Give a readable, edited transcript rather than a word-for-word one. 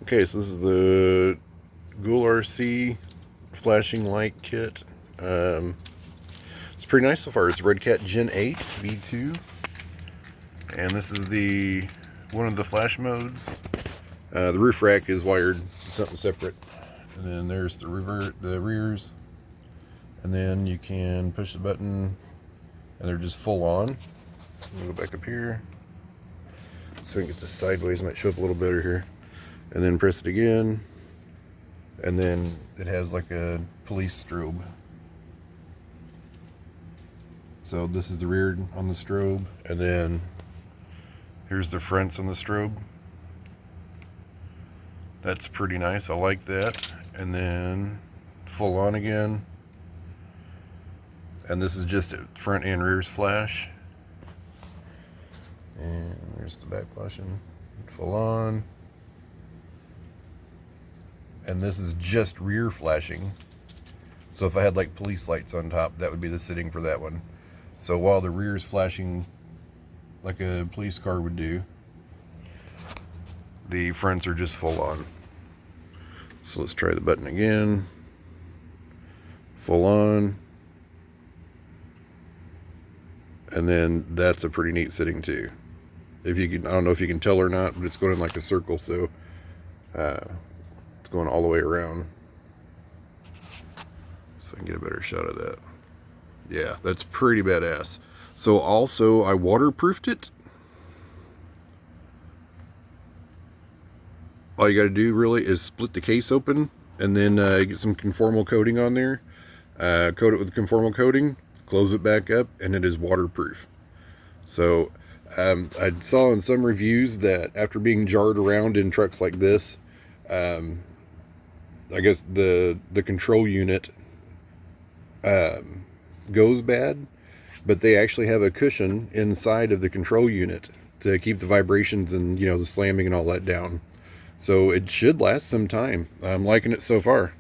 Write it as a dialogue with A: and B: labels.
A: Okay, so this is the goolrc flashing light kit. It's pretty nice so far. It's redcat Gen 8 V2, and this is the one of the flash modes. The roof rack is wired to something separate, and then there's the rears, and then you can push the button, and they're just full on. I'm gonna go back up here so we can get this sideways. Might show up a little better here. And then press it again, and then it has like a police strobe. So this is the rear on the strobe, and then here's the fronts on the strobe. That's pretty nice, I like that. And then full on again, and this is just front and rear's flash. And there's the back flashing, full on. And this is just rear flashing. So if I had like police lights on top, that would be the setting for that one. So while the rear is flashing like a police car would do, the fronts are just full on. So let's try the button again. Full on. And then that's a pretty neat setting too. If you can, I don't know if you can tell or not, but it's going in like a circle, so it's going all the way around, so I can get a better shot of that. Yeah, that's pretty badass. So also I waterproofed it. All you got to do really is split the case open, and then get some conformal coating on there, coat it with conformal coating, close it back up, and it is waterproof. So I saw in some reviews that after being jarred around in trucks like this, I guess the control unit goes bad, but they actually have a cushion inside of the control unit to keep the vibrations and, you know, the slamming and all that down. So it should last some time. I'm liking it so far.